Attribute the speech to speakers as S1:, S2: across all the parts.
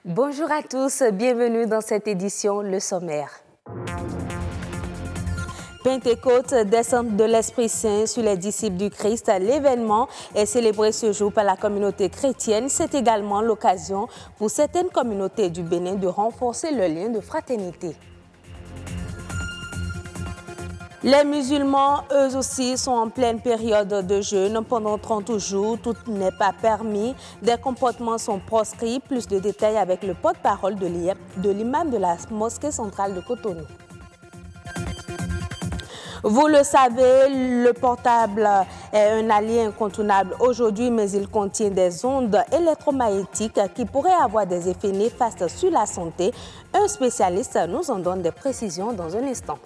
S1: Bonjour à tous, bienvenue dans cette édition, le sommaire. Pentecôte, descente de l'Esprit Saint sur les disciples du Christ. L'événement est célébré ce jour par la communauté chrétienne. C'est également l'occasion pour certaines communautés du Bénin de renforcer le lien de fraternité. Les musulmans, eux aussi, sont en pleine période de jeûne. Pendant 30 jours, tout n'est pas permis. Des comportements sont proscrits. Plus de détails avec le porte-parole de l'imam de la mosquée centrale de Cotonou. Vous le savez, le portable est un allié incontournable aujourd'hui, mais il contient des ondes électromagnétiques qui pourraient avoir des effets néfastes sur la santé. Un spécialiste nous en donne des précisions dans un instant.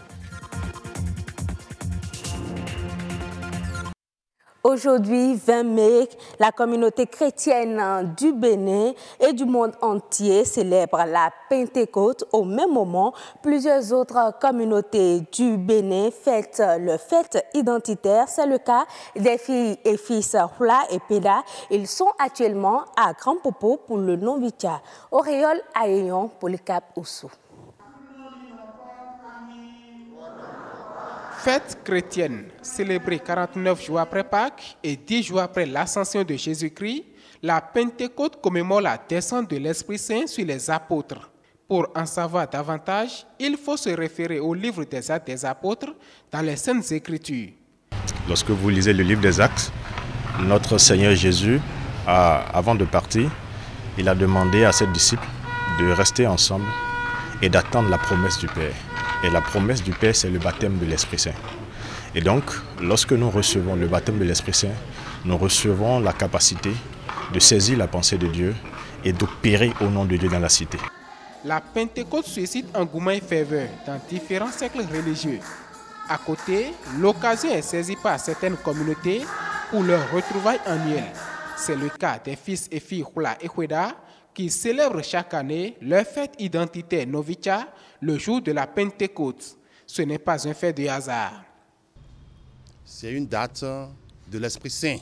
S1: Aujourd'hui, 20 mai, la communauté chrétienne du Bénin et du monde entier célèbre la Pentecôte. Au même moment, plusieurs autres communautés du Bénin fêtent leur fête identitaire. C'est le cas des filles et fils Hula et Peda. Ils sont actuellement à Grand Popo pour le non-vitia. Auréole Aéon pour le Cap Oussou.
S2: Fête chrétienne, célébrée 49 jours après Pâques et 10 jours après l'ascension de Jésus-Christ, la Pentecôte commémore la descente de l'Esprit Saint sur les apôtres. Pour en savoir davantage, il faut se référer au livre des Actes des apôtres dans les Saintes Écritures.
S3: Lorsque vous lisez le livre des Actes, notre Seigneur Jésus, avant de partir, il a demandé à ses disciples de rester ensemble et d'attendre la promesse du Père. Et la promesse du Père, c'est le baptême de l'Esprit Saint. Et donc, lorsque nous recevons le baptême de l'Esprit Saint, nous recevons la capacité de saisir la pensée de Dieu et d'opérer au nom de Dieu dans la cité.
S2: La Pentecôte suscite engouement et ferveur dans différents cercles religieux. À côté, l'occasion est saisie par certaines communautés pour leur retrouvailles annuelles. C'est le cas des fils et filles Hula et Hueda qui célèbrent chaque année leur fête identitaire Novitia le jour de la Pentecôte. Ce n'est pas un fait de hasard.
S4: C'est une date de l'Esprit Saint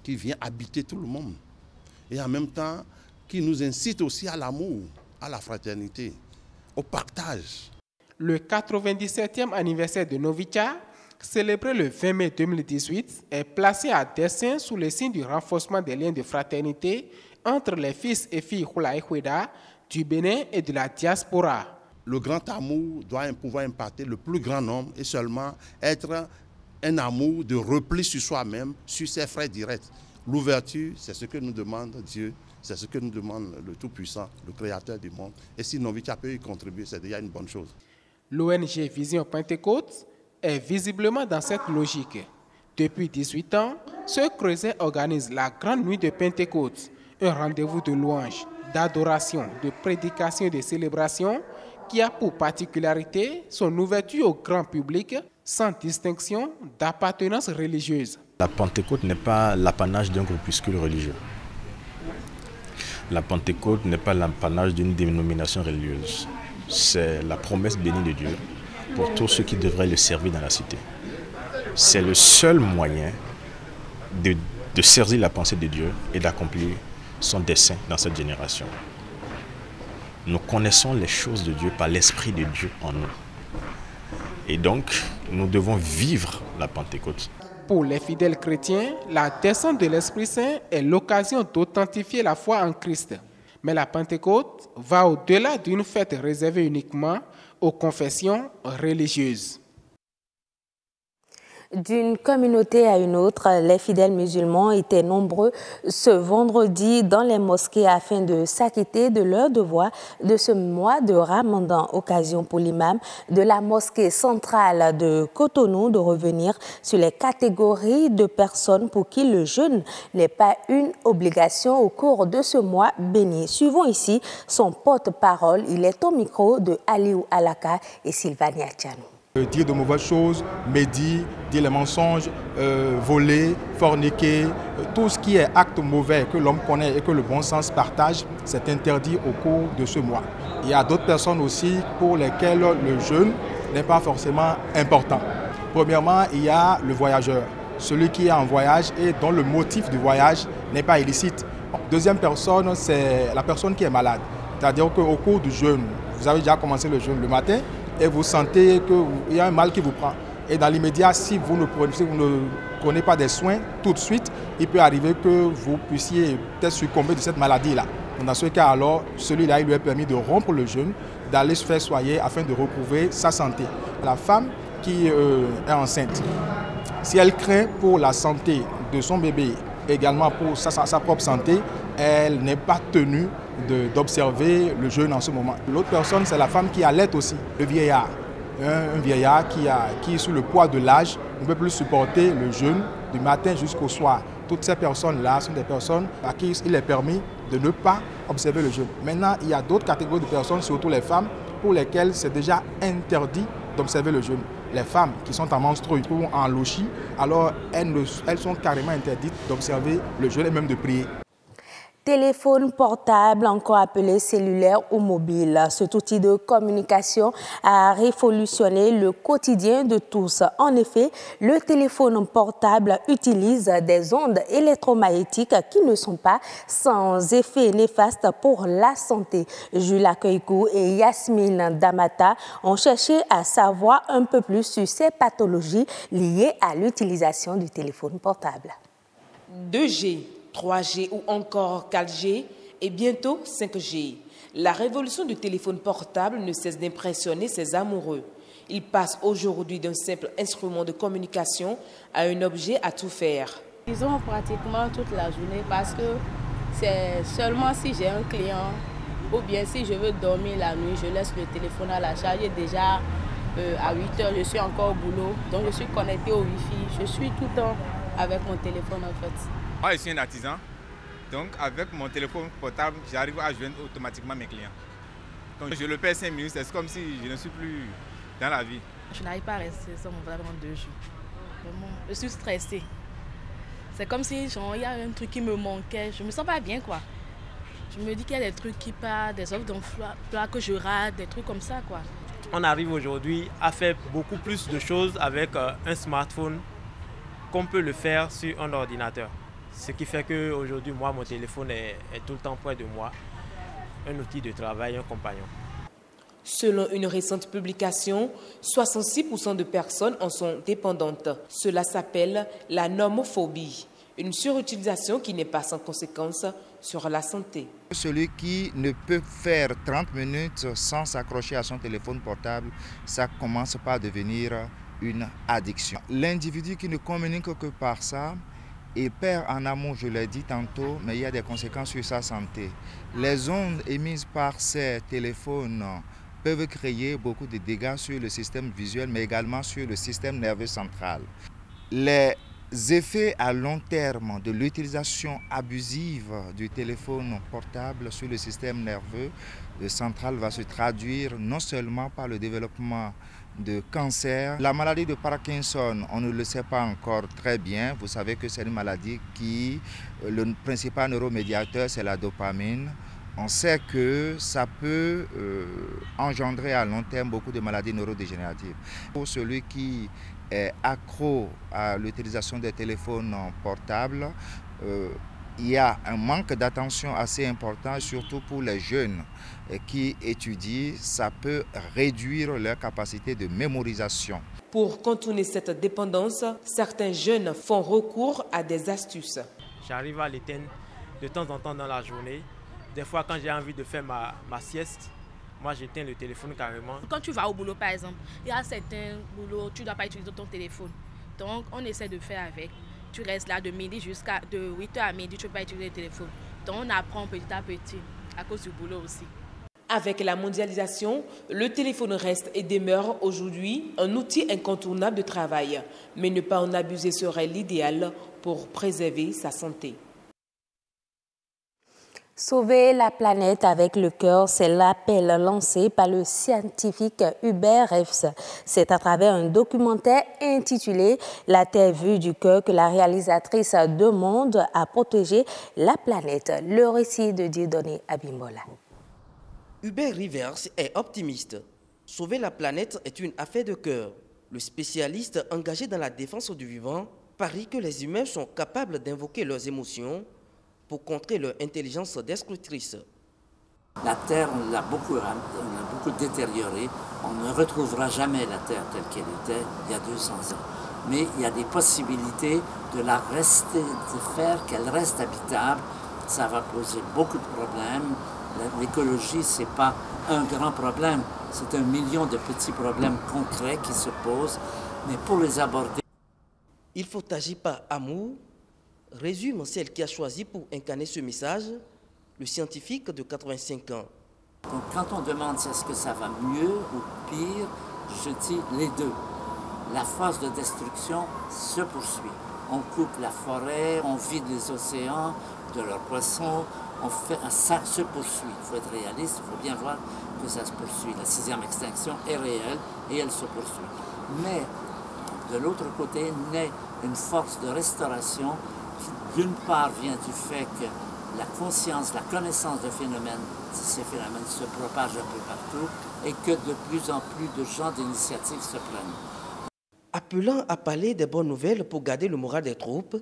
S4: qui vient habiter tout le monde et en même temps qui nous incite aussi à l'amour, à la fraternité, au partage.
S2: Le 97e anniversaire de Novitia, célébré le 20 mai 2018, est placé à dessein sous le signe du renforcement des liens de fraternité entre les fils et filles Hula et Hueda du Bénin et de la diaspora.
S4: Le grand amour doit pouvoir impacter le plus grand nombre et seulement être un amour de repli sur soi-même, sur ses frères directs. L'ouverture, c'est ce que nous demande Dieu, c'est ce que nous demande le Tout-Puissant, le Créateur du monde. Et si Novitia peut y contribuer, c'est déjà une bonne chose.
S2: L'ONG Vision Pentecôte est visiblement dans cette logique. Depuis 18 ans, ce creuset organise la Grande Nuit de Pentecôte, un rendez-vous de louange, d'adoration, de prédication et de célébration qui a pour particularité son ouverture au grand public sans distinction d'appartenance religieuse.
S3: La Pentecôte n'est pas l'apanage d'un groupuscule religieux. La Pentecôte n'est pas l'apanage d'une dénomination religieuse. C'est la promesse bénie de Dieu pour tous ceux qui devraient le servir dans la cité. C'est le seul moyen de saisir la pensée de Dieu et d'accomplir son dessein dans cette génération. Nous connaissons les choses de Dieu par l'Esprit de Dieu en nous. Et donc, nous devons vivre la Pentecôte.
S2: Pour les fidèles chrétiens, la descente de l'Esprit Saint est l'occasion d'authentifier la foi en Christ. Mais la Pentecôte va au-delà d'une fête réservée uniquement aux confessions religieuses.
S1: D'une communauté à une autre, les fidèles musulmans étaient nombreux ce vendredi dans les mosquées afin de s'acquitter de leur devoir de ce mois de Ramadan. Occasion pour l'imam de la mosquée centrale de Cotonou de revenir sur les catégories de personnes pour qui le jeûne n'est pas une obligation au cours de ce mois béni. Suivons ici son porte-parole. Il est au micro de Aliou Alaka et Sylvania Tchanou.
S5: Dire de mauvaises choses, médire, dire les mensonges, voler, forniquer, tout ce qui est acte mauvais que l'homme connaît et que le bon sens partage, c'est interdit au cours de ce mois. Il y a d'autres personnes aussi pour lesquelles le jeûne n'est pas forcément important. Premièrement, il y a le voyageur, celui qui est en voyage et dont le motif du voyage n'est pas illicite. Deuxième personne, c'est la personne qui est malade. C'est-à-dire qu'au cours du jeûne, vous avez déjà commencé le jeûne le matin et vous sentez qu'il y a un mal qui vous prend. Et dans l'immédiat, si vous ne prenez pas des soins tout de suite, il peut arriver que vous puissiez peut-être succomber de cette maladie-là. Dans ce cas, alors, celui-là, il lui est permis de rompre le jeûne, d'aller se faire soigner afin de retrouver sa santé. La femme qui est enceinte, si elle craint pour la santé de son bébé, également pour sa propre santé, elle n'est pas tenue d'observer le jeûne en ce moment. L'autre personne, c'est la femme qui allait aussi, le vieillard. Un vieillard qui est sous le poids de l'âge ne peut plus supporter le jeûne du matin jusqu'au soir. Toutes ces personnes-là sont des personnes à qui il est permis de ne pas observer le jeûne. Maintenant, il y a d'autres catégories de personnes, surtout les femmes, pour lesquelles c'est déjà interdit d'observer le jeûne. Les femmes qui sont en menstrues ou en louchie, alors elles sont carrément interdites d'observer le jeûne et même de prier.
S1: Téléphone portable, encore appelé cellulaire ou mobile. Cet outil de communication a révolutionné le quotidien de tous. En effet, le téléphone portable utilise des ondes électromagnétiques qui ne sont pas sans effet néfaste pour la santé. Jules Akeuikou et Yasmine Damata ont cherché à savoir un peu plus sur ces pathologies liées à l'utilisation du téléphone portable.
S6: 2G, 3G ou encore 4G et bientôt 5G. La révolution du téléphone portable ne cesse d'impressionner ses amoureux. Il passe aujourd'hui d'un simple instrument de communication à un objet à tout faire.
S7: Ils ont pratiquement toute la journée parce que c'est seulement si j'ai un client ou bien si je veux dormir la nuit, je laisse le téléphone à la charge. Déjà à 8 heures, je suis encore au boulot, donc je suis connectée au Wi-Fi. Je suis tout le temps avec mon téléphone en fait.
S8: Moi, je suis un artisan, donc avec mon téléphone portable, j'arrive à joindre automatiquement mes clients. Quand je le perds 5 minutes, c'est comme si je ne suis plus dans la vie.
S7: Je n'arrive pas à rester sans mon portable pendant 2 jours. Vraiment, je suis stressée. C'est comme si il y a un truc qui me manquait. Je ne me sens pas bien, quoi. Je me dis qu'il y a des trucs qui partent, des offres d'emploi que je rate, des trucs comme ça, quoi.
S9: On arrive aujourd'hui à faire beaucoup plus de choses avec un smartphone qu'on peut le faire sur un ordinateur. Ce qui fait qu'aujourd'hui, moi, mon téléphone est tout le temps près de moi. Un outil de travail, un compagnon.
S6: Selon une récente publication, 66% de personnes en sont dépendantes. Cela s'appelle la nomophobie, une surutilisation qui n'est pas sans conséquences sur la santé.
S10: Celui qui ne peut faire 30 minutes sans s'accrocher à son téléphone portable, ça commence par devenir une addiction. L'individu qui ne communique que par ça, il perd en amont, je l'ai dit tantôt, mais il y a des conséquences sur sa santé. Les ondes émises par ces téléphones peuvent créer beaucoup de dégâts sur le système visuel, mais également sur le système nerveux central. Les effets à long terme de l'utilisation abusive du téléphone portable sur le système nerveux central va se traduire non seulement par le développement de cancer. La maladie de Parkinson, on ne le sait pas encore très bien. Vous savez que c'est une maladie qui, le principal neuromédiateur, c'est la dopamine. On sait que ça peut engendrer à long terme beaucoup de maladies neurodégénératives. Pour celui qui est accro à l'utilisation des téléphones portables, il y a un manque d'attention assez important, surtout pour les jeunes qui étudient. Ça peut réduire leur capacité de mémorisation.
S6: Pour contourner cette dépendance, certains jeunes font recours à des astuces.
S9: J'arrive à l'éteindre de temps en temps dans la journée. Des fois, quand j'ai envie de faire ma sieste, moi j'éteins le téléphone carrément.
S7: Quand tu vas au boulot, par exemple, il y a certains boulots, tu ne dois pas utiliser ton téléphone. Donc, on essaie de faire avec. Tu restes là de 8h à midi, tu ne peux pas utiliser le téléphone. Donc, on apprend petit à petit, à cause du boulot aussi.
S6: Avec la mondialisation, le téléphone reste et demeure aujourd'hui un outil incontournable de travail. Mais ne pas en abuser serait l'idéal pour préserver sa santé.
S1: Sauver la planète avec le cœur, c'est l'appel lancé par le scientifique Hubert Reeves. C'est à travers un documentaire intitulé « La Terre vue du cœur » que la réalisatrice demande à protéger la planète. Le récit de Dieudonné Abimbola.
S11: Hubert Reeves est optimiste. Sauver la planète est une affaire de cœur. Le spécialiste engagé dans la défense du vivant parie que les humains sont capables d'invoquer leurs émotions pour contrer leur intelligence destructrice.
S12: La Terre, on l'a beaucoup détériorée. On ne retrouvera jamais la Terre telle qu'elle était il y a 200 ans. Mais il y a des possibilités de faire qu'elle reste habitable. Ça va poser beaucoup de problèmes. L'écologie, ce n'est pas un grand problème. C'est 1 million de petits problèmes concrets qui se posent. Mais pour les aborder...
S11: Il faut agir par amour, résume celle qui a choisi pour incarner ce message, le scientifique de 85 ans.
S12: Donc, quand on demande si est-ce que ça va mieux ou pire, je dis les deux. La phase de destruction se poursuit. On coupe la forêt, on vide les océans de leurs poissons, ça se poursuit. Il faut être réaliste, il faut bien voir que ça se poursuit. La 6e extinction est réelle et elle se poursuit. Mais de l'autre côté naît une force de restauration qui, d'une part, vient du fait que la conscience, la connaissance de ces phénomènes se propagent un peu partout et que de plus en plus de gens d'initiative se prennent.
S11: Appelant à parler des bonnes nouvelles pour garder le moral des troupes,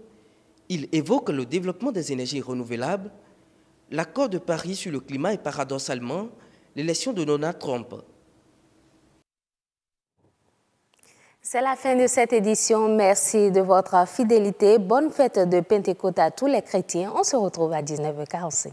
S11: il évoque le développement des énergies renouvelables, l'accord de Paris sur le climat et paradoxalement l'élection de Donald Trump.
S1: C'est la fin de cette édition. Merci de votre fidélité. Bonne fête de Pentecôte à tous les chrétiens. On se retrouve à 19h45.